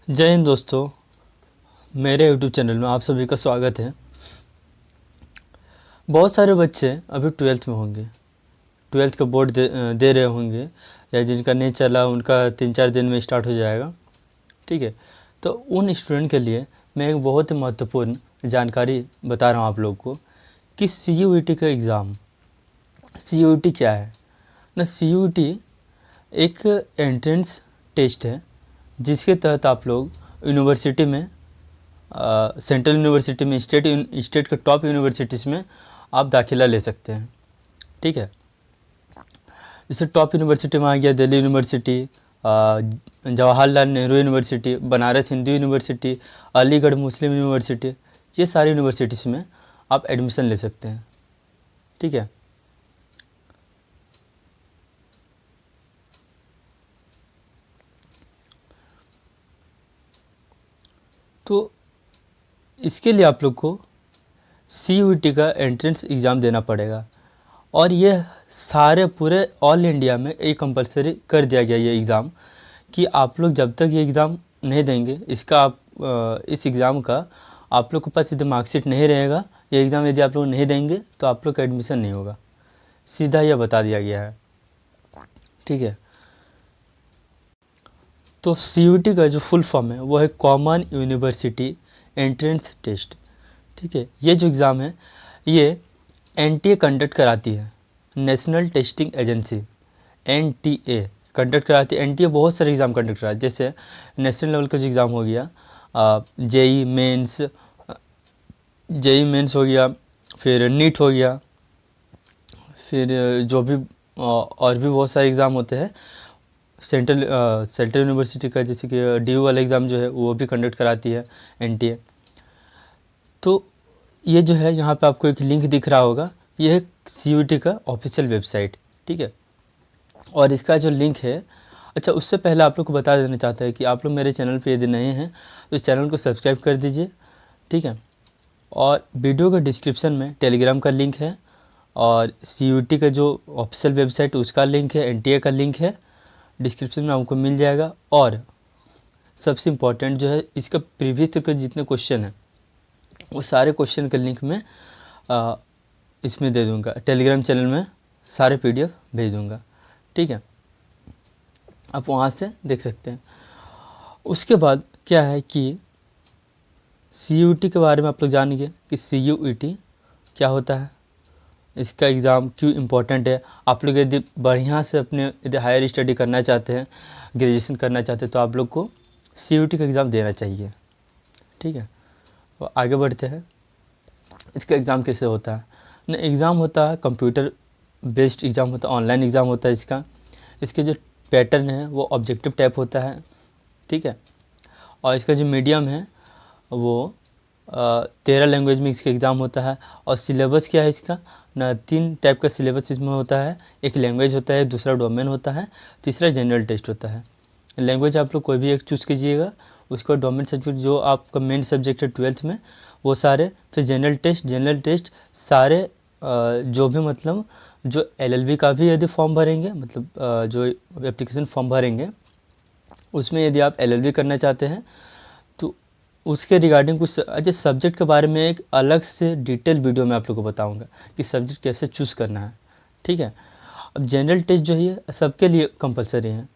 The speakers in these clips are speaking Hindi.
जय हिंद दोस्तों, मेरे यूट्यूब चैनल में आप सभी का स्वागत है। बहुत सारे बच्चे अभी ट्वेल्थ में होंगे, ट्वेल्थ का बोर्ड दे रहे होंगे, या जिनका नहीं चला उनका 3-4 दिन में स्टार्ट हो जाएगा। ठीक है, तो उन स्टूडेंट के लिए मैं एक बहुत ही महत्वपूर्ण जानकारी बता रहा हूँ आप लोग को कि CUET का एग्ज़ाम। CUET क्या है ना? CUET एक एंट्रेंस टेस्ट है जिसके तहत आप लोग यूनिवर्सिटी में, सेंट्रल यूनिवर्सिटी में, स्टेट के टॉप यूनिवर्सिटीज़ में आप दाखिला ले सकते हैं। ठीक है, जैसे टॉप यूनिवर्सिटी में आ गया Delhi university, Jawaharlal Nehru university, Banaras Hindu university, Aligarh Muslim university, ये सारी यूनिवर्सिटीज़ में आप एडमिशन ले सकते हैं। ठीक है, तो इसके लिए आप लोग को CUET का एंट्रेंस एग्ज़ाम देना पड़ेगा, और ये सारे पूरे ऑल इंडिया में एक कंपलसरी कर दिया गया ये एग्ज़ाम कि आप लोग जब तक ये एग्ज़ाम नहीं देंगे, इस एग्ज़ाम का आप लोग के पास यदि मार्कशीट नहीं रहेगा, ये एग्ज़ाम यदि आप लोग नहीं देंगे तो आप लोग का एडमिशन नहीं होगा। सीधा यह बता दिया गया है। ठीक है, तो CUET का जो फुल फॉर्म है वो है कॉमन यूनिवर्सिटी एंट्रेंस टेस्ट। ठीक है, ये जो एग्ज़ाम है ये NTA कंडक्ट कराती है, national testing agency, NTA conduct कराती है। NTA बहुत सारे एग्ज़ाम कंडक्ट कराती है, जैसे नेशनल लेवल का जो एग्ज़ाम हो गया, जेई मेंस हो गया, फिर नीट हो गया, फिर जो भी और भी बहुत सारे एग्ज़ाम होते हैं। सेंट्रल यूनिवर्सिटी का जैसे कि DU वाला एग्ज़ाम जो है वो भी कंडक्ट कराती है NTA। तो ये जो है यहाँ पे आपको एक लिंक दिख रहा होगा, ये है CUET का ऑफिशियल वेबसाइट। ठीक है, और इसका जो लिंक है, अच्छा उससे पहले आप लोग को बता देना चाहता है कि आप लोग मेरे चैनल पे यदि नए हैं तो इस चैनल को सब्सक्राइब कर दीजिए। ठीक है, और वीडियो के डिस्क्रिप्शन में टेलीग्राम का लिंक है, और CUET का जो ऑफिशियल वेबसाइट उसका लिंक है, NTA का लिंक है, डिस्क्रिप्शन में आपको मिल जाएगा। और सबसे इम्पोर्टेंट जो है, इसका प्रीवियस ईयर के जितने क्वेश्चन हैं वो सारे क्वेश्चन का लिंक मैं इसमें दे दूंगा, टेलीग्राम चैनल में सारे PDF भेज दूंगा। ठीक है, आप वहाँ से देख सकते हैं। उसके बाद क्या है कि CUET के बारे में आप लोग जानेंगे कि CUET क्या होता है, इसका एग्ज़ाम क्यों इम्पोर्टेंट है। आप लोग यदि बढ़िया से अपने यदि हायर स्टडी करना चाहते हैं, ग्रेजुएशन करना चाहते हैं, तो आप लोग को CUET का एग्ज़ाम देना चाहिए। ठीक है, तो आगे बढ़ते हैं। इसका एग्ज़ाम कैसे होता है ना? एग्ज़ाम होता है कंप्यूटर बेस्ड एग्ज़ाम होता है, ऑनलाइन एग्ज़ाम होता है इसका। इसके जो पैटर्न है वो ऑब्जेक्टिव टाइप होता है। ठीक है, और इसका जो मीडियम है वो 13 लैंग्वेज में इसका एग्ज़ाम होता है। और सिलेबस क्या है इसका ना? 3 टाइप का सिलेबस इसमें होता है। एक लैंग्वेज होता है, दूसरा डोमेन होता है, तीसरा जनरल टेस्ट होता है। लैंग्वेज आप लोग कोई भी एक चूज़ कीजिएगा, उसको डोमेन सब्जेक्ट जो आपका मेन सब्जेक्ट है 12th में वो सारे, फिर जनरल टेस्ट सारे, जो भी मतलब जो LLB का भी यदि फॉर्म भरेंगे, मतलब जो एप्लीकेशन फॉर्म भरेंगे उसमें यदि आप LLB करना चाहते हैं तो उसके रिगार्डिंग कुछ अच्छा सब्जेक्ट के बारे में एक अलग से डिटेल वीडियो में आप लोग को बताऊंगा कि सब्जेक्ट कैसे चूज़ करना है। ठीक है, अब जनरल टेस्ट जो है सबके लिए कंपलसरी है,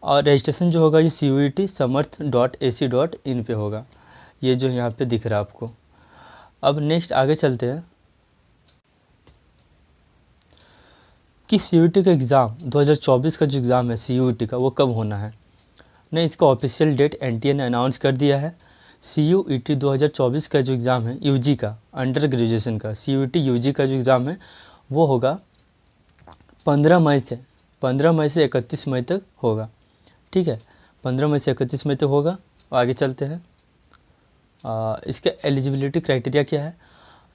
और रजिस्ट्रेशन जो होगा ये CUET-samarth.ac.in पे होगा, ये जो यहाँ पे दिख रहा है आपको। अब नेक्स्ट आगे चलते हैं कि CUET का एग्ज़ाम 2024 का जो एग्ज़ाम है CUET का वो कब होना है। नहीं, इसका ऑफिशियल डेट NTA ने अनाउंस कर दिया है। CUET 2024 का जो एग्ज़ाम है UG का, अंडर ग्रेजुएशन का CUET UG का जो एग्ज़ाम है वो होगा 15 मई से 31 मई तक होगा। ठीक है, 15 मई से 31 मई तक होगा। आगे चलते हैं। इसका एलिजिबिलिटी क्राइटेरिया क्या है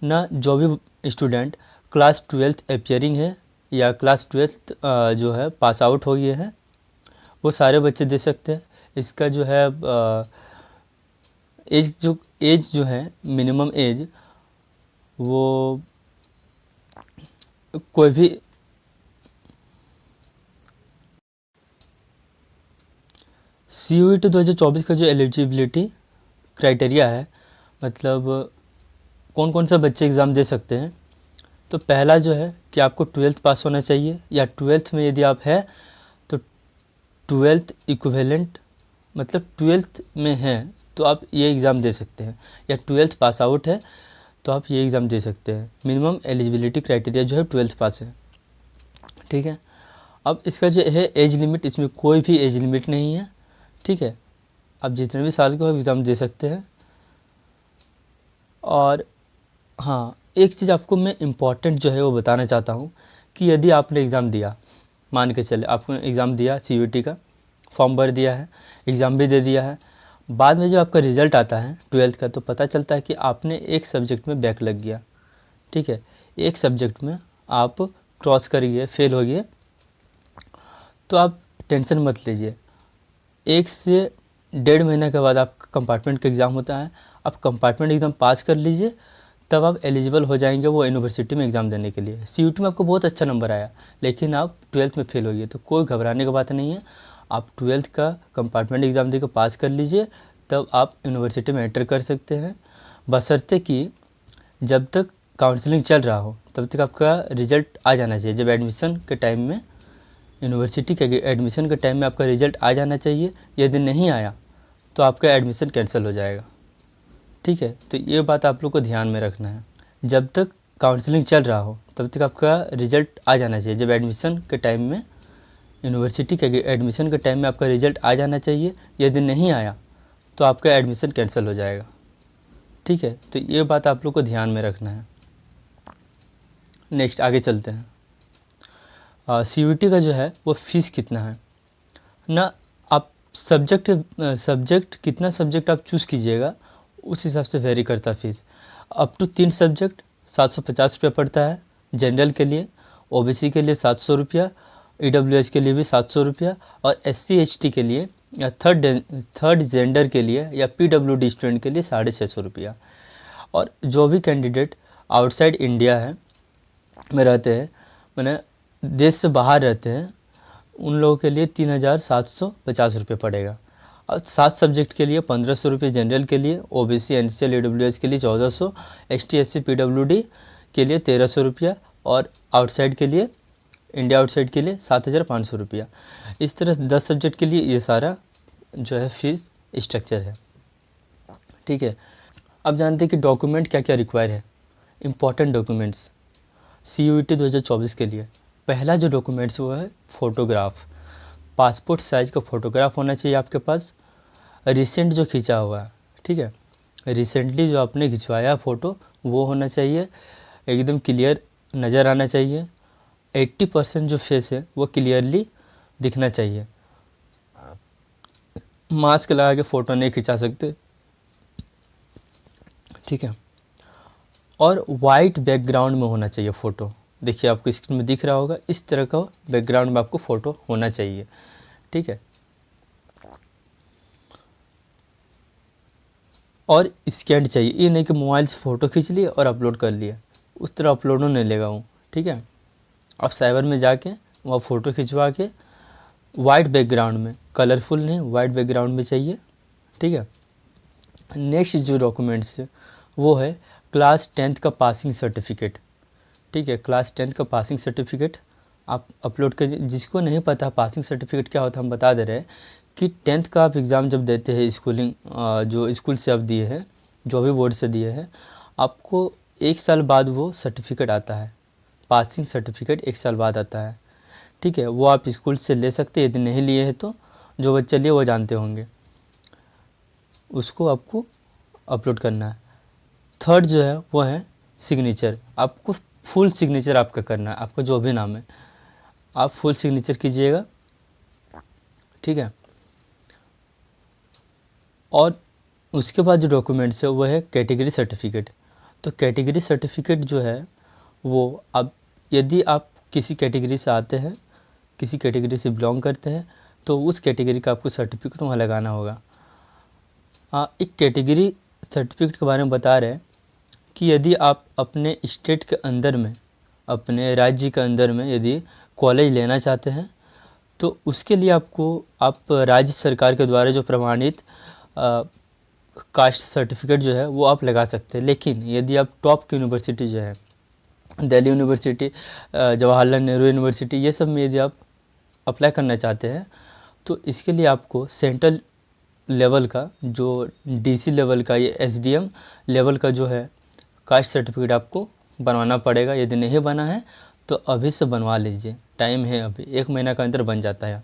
ना? जो भी स्टूडेंट क्लास 12th अपियरिंग है या क्लास 12th जो है पास आउट हो गए हैं वो सारे बच्चे दे सकते हैं। इसका जो है एज जो है, मिनिमम एज वो कोई भी CUET 2024 का जो एलिजिबिलिटी क्राइटेरिया है, मतलब कौन कौन सा बच्चे एग्ज़ाम दे सकते हैं, तो पहला जो है कि आपको 12th पास होना चाहिए, या 12th में यदि आप है तो 12th इक्विवेलेंट, मतलब 12th में हैं तो आप ये एग्ज़ाम दे सकते हैं, या 12th पास आउट है तो आप ये एग्ज़ाम दे सकते हैं। मिनिमम एलिजिबिलिटी क्राइटेरिया जो है 12th पास है, ठीक है। अब इसका जो है एज लिमिट, इसमें कोई भी एज लिमिट नहीं है, ठीक है। आप जितने भी साल के हो एग्ज़ाम दे सकते हैं। और हाँ, एक चीज़ आपको मैं इम्पॉर्टेंट जो है वो बताना चाहता हूँ कि यदि आपने एग्ज़ाम दिया, मान के चले आपने एग्ज़ाम दिया CUET का, फॉर्म भर दिया है, एग्ज़ाम भी दे दिया है, बाद में जब आपका रिज़ल्ट आता है 12th का, तो पता चलता है कि आपने एक सब्जेक्ट में बैक लग गया, ठीक है, एक सब्जेक्ट में आप क्रॉस कर गए, फेल हो गए, तो आप टेंशन मत लीजिए। 1 से 1.5 महीने के बाद आपका कंपार्टमेंट का एग्ज़ाम होता है, आप कंपार्टमेंट एग्ज़ाम पास कर लीजिए, तब आप एलिजिबल हो जाएंगे वो यूनिवर्सिटी में एग्ज़ाम देने के लिए। CUET में आपको बहुत अच्छा नंबर आया, लेकिन आप 12th में फेल हो गए, तो कोई घबराने की बात नहीं है। आप 12th का कंपार्टमेंट एग्ज़ाम देकर पास कर लीजिए, तब आप यूनिवर्सिटी में एंटर कर सकते हैं, बशर्ते कि जब तक काउंसलिंग चल रहा हो तब तक आपका रिज़ल्ट आ जाना चाहिए। जब एडमिशन के टाइम में, यूनिवर्सिटी के एडमिशन के टाइम में आपका रिज़ल्ट आ जाना चाहिए। यदि नहीं आया तो आपका एडमिशन कैंसिल हो जाएगा, ठीक है। तो ये बात आप लोग को ध्यान में रखना है। जब तक काउंसलिंग चल रहा हो तब तक आपका रिज़ल्ट आ जाना चाहिए। जब एडमिशन के टाइम में, यूनिवर्सिटी के एडमिशन के टाइम में आपका रिज़ल्ट आ जाना चाहिए। यदि नहीं आया तो आपका एडमिशन कैंसिल हो जाएगा, ठीक है। तो ये बात आप लोग को ध्यान में रखना है। नेक्स्ट आगे चलते हैं। CUET का जो है वो फ़ीस कितना है ना, आप सब्जेक्ट कितना सब्जेक्ट आप चूज़ कीजिएगा उस हिसाब से वेरी करता फ़ीस। अप टू 3 सब्जेक्ट 750 रुपया पड़ता है, जनरल के लिए, OBC के लिए 700 रुपया, EWS के लिए भी 700 रुपया, और SC ST के लिए या थर्ड जेंडर के लिए या PWD स्टूडेंट के लिए 650 रुपया। और जो भी कैंडिडेट आउटसाइड इंडिया है में रहते हैं, मैंने देश से बाहर रहते हैं, उन लोगों के लिए 3750 रुपये पड़ेगा। और 7 सब्जेक्ट के लिए 1500 रुपये जनरल के लिए, OBC NCL EWS के लिए 1400, ST SC PWD के लिए 1300 रुपया, और आउटसाइड के लिए, इंडिया आउटसाइड के लिए 7500 रुपया। इस तरह 10 सब्जेक्ट के लिए ये सारा जो है फीस स्ट्रक्चर है, ठीक है। अब जानते हैं कि डॉक्यूमेंट क्या क्या रिक्वायर है। इम्पॉर्टेंट डॉक्यूमेंट्स CUET 2024 के लिए, पहला जो डॉक्यूमेंट्स वो है फ़ोटोग्राफ। पासपोर्ट साइज़ का फ़ोटोग्राफ होना चाहिए आपके पास, रिसेंट जो खींचा हुआ है, ठीक है, रिसेंटली जो आपने खिंचवाया फ़ोटो वो होना चाहिए, एकदम क्लियर नज़र आना चाहिए। 80% जो फेस है वो क्लियरली दिखना चाहिए। मास्क लगा के फ़ोटो नहीं खिंचा सकते, ठीक है। और वाइट बैकग्राउंड में होना चाहिए फ़ोटो। देखिए आपको स्क्रीन में दिख रहा होगा, इस तरह का बैकग्राउंड में आपको फ़ोटो होना चाहिए, ठीक है। और स्कैन चाहिए, ये नहीं कि मोबाइल से फ़ोटो खींच लिए और अपलोड कर लिए, उस तरह अपलोड होने लेगा वो, ठीक है। आप साइबर में जाके वहाँ फ़ोटो खिंचवा के वाइट बैकग्राउंड में, कलरफुल नहीं, वाइट बैकग्राउंड में चाहिए, ठीक है। नेक्स्ट जो डॉक्यूमेंट्स है वो है क्लास 10th का पासिंग सर्टिफिकेट, ठीक है। क्लास 10th का पासिंग सर्टिफिकेट आप अपलोड कर, जिसको नहीं पता पासिंग सर्टिफिकेट क्या होता है हम बता दे रहे हैं कि 10th का आप एग्ज़ाम जब देते हैं, स्कूलिंग जो स्कूल से आप दिए हैं, जो भी बोर्ड से दिए हैं, आपको 1 साल बाद वो सर्टिफिकेट आता है, पासिंग सर्टिफिकेट 1 साल बाद आता है, ठीक है। वो आप स्कूल से ले सकते हैं, यदि नहीं लिए हैं तो जो बच्चे लिए वो जानते होंगे, उसको आपको अपलोड करना है। थर्ड जो है वो है सिग्नेचर, आपको फुल सिग्नेचर आपका करना है, आपका जो भी नाम है आप फुल सिग्नेचर कीजिएगा, ठीक है। और उसके बाद जो डॉक्यूमेंट्स है वो है कैटेगरी सर्टिफिकेट। तो कैटेगरी सर्टिफिकेट जो है वो, अब यदि आप किसी कैटेगरी से आते हैं, किसी कैटेगरी से बिलोंग करते हैं, तो उस कैटेगरी का आपको सर्टिफिकेट वहाँ लगाना होगा। एक कैटेगरी सर्टिफिकेट के बारे में बता रहे हैं कि यदि आप अपने स्टेट के अंदर में, अपने राज्य के अंदर में यदि कॉलेज लेना चाहते हैं तो उसके लिए आपको आप राज्य सरकार के द्वारा जो प्रमाणित कास्ट सर्टिफिकेट जो है वो आप लगा सकते हैं। लेकिन यदि आप टॉप की यूनिवर्सिटी जो है, दिल्ली यूनिवर्सिटी, जवाहरलाल नेहरू यूनिवर्सिटी, ये सब में यदि आप अप्लाई करना चाहते हैं तो इसके लिए आपको सेंट्रल लेवल का जो डीसी लेवल का या एसडीएम लेवल का जो है कास्ट सर्टिफिकेट आपको बनवाना पड़ेगा। यदि नहीं बना है तो अभी से बनवा लीजिए, टाइम है अभी, 1 महीना के अंदर बन जाता है।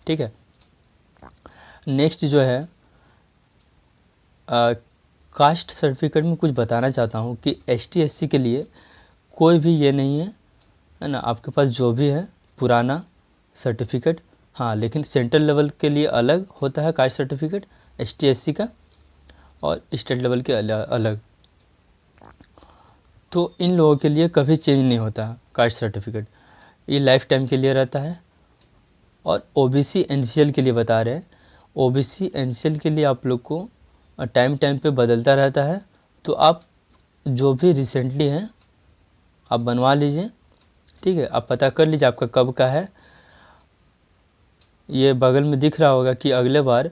ठीक है। नेक्स्ट जो है कास्ट सर्टिफिकेट में कुछ बताना चाहता हूँ कि एसटी एससी के लिए कोई भी ये नहीं है ना, आपके पास जो भी है पुराना सर्टिफिकेट, हाँ, लेकिन सेंट्रल लेवल के लिए अलग होता है कास्ट सर्टिफिकेट एसटी एससी का, और स्टेट लेवल के अलग। तो इन लोगों के लिए कभी चेंज नहीं होता कास्ट सर्टिफिकेट, ये लाइफ टाइम के लिए रहता है। और ओबीसी एनसीएल के लिए बता रहे हैं, ओबीसी एनसीएल के लिए आप लोग को टाइम टाइम पे बदलता रहता है। तो आप जो भी रिसेंटली हैं आप बनवा लीजिए। ठीक है, आप पता कर लीजिए आपका कब का है। ये बगल में दिख रहा होगा कि अगले बार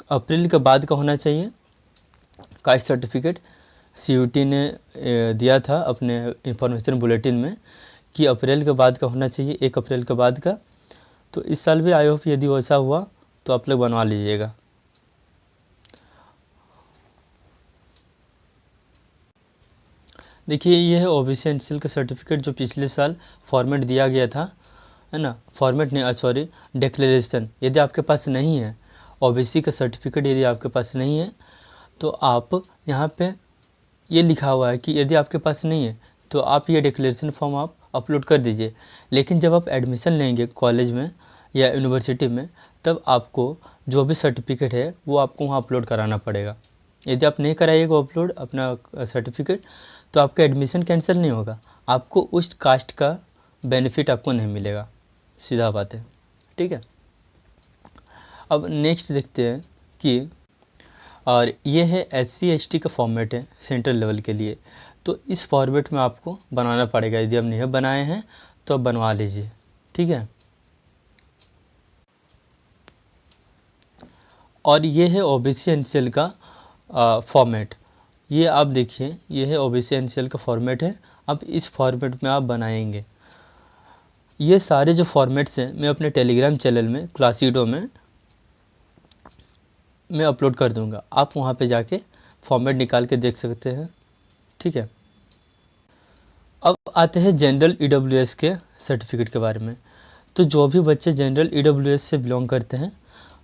अप्रैल के बाद का होना चाहिए कास्ट सर्टिफिकेट। सीयूटी ने दिया था अपने इंफॉर्मेशन बुलेटिन में कि अप्रैल के बाद का होना चाहिए, 1 अप्रैल के बाद का। तो इस साल भी आई होप यदि वैसा हुआ तो आप लोग बनवा लीजिएगा। देखिए, ये है ओबीसी एनसीएल का सर्टिफिकेट जो पिछले साल फॉर्मेट दिया गया था, है ना, फॉर्मेट नहीं, सॉरी, डिक्लेरेशन। यदि आपके पास नहीं है ओबीसी का सर्टिफिकेट, यदि आपके पास नहीं है तो आप यहाँ पे ये लिखा हुआ है कि यदि आपके पास नहीं है तो आप ये डिक्लेरेशन फॉर्म आप अपलोड कर दीजिए। लेकिन जब आप एडमिशन लेंगे कॉलेज में या यूनिवर्सिटी में, तब आपको जो भी सर्टिफिकेट है वो आपको वहाँ अपलोड कराना पड़ेगा। यदि आप नहीं कराइएगा अपलोड अपना सर्टिफिकेट तो आपका एडमिशन कैंसिल नहीं होगा, आपको उस कास्ट का बेनिफिट आपको नहीं मिलेगा, सीधा बात है। ठीक है। अब नेक्स्ट देखते हैं कि, और ये है SC ST का फॉर्मेट है सेंट्रल लेवल के लिए। तो इस फॉर्मेट में आपको बनाना पड़ेगा, यदि आप नहीं बनाए हैं तो बनवा लीजिए। ठीक है। और ये है ओबीसी एनसीएल का फॉर्मेट। ये आप देखिए, ये है ओबीसी एनसीएल का फॉर्मेट है। अब इस फॉर्मेट में आप बनाएंगे। ये सारे जो फॉर्मेट्स हैं मैं अपने टेलीग्राम चैनल में क्लासीडो में मैं अपलोड कर दूंगा, आप वहाँ पे जाके फॉर्मेट निकाल के देख सकते हैं। ठीक है। अब आते हैं जनरल ईडब्ल्यूएस के सर्टिफिकेट के बारे में। तो जो भी बच्चे जनरल ईडब्ल्यूएस से बिलोंग करते हैं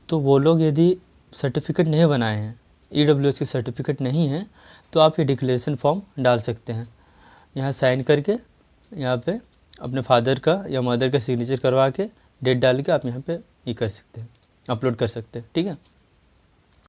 तो वो लोग यदि सर्टिफिकेट नहीं बनाए हैं, ईडब्ल्यूएस की सर्टिफिकेट नहीं है, तो आप ये डिक्लेरेशन फॉर्म डाल सकते हैं। यहाँ साइन करके यहाँ पे अपने फादर का या मदर का सिग्नेचर करवा के डेट डाल के आप यहाँ पे ये कर सकते हैं, अपलोड कर सकते हैं। ठीक है।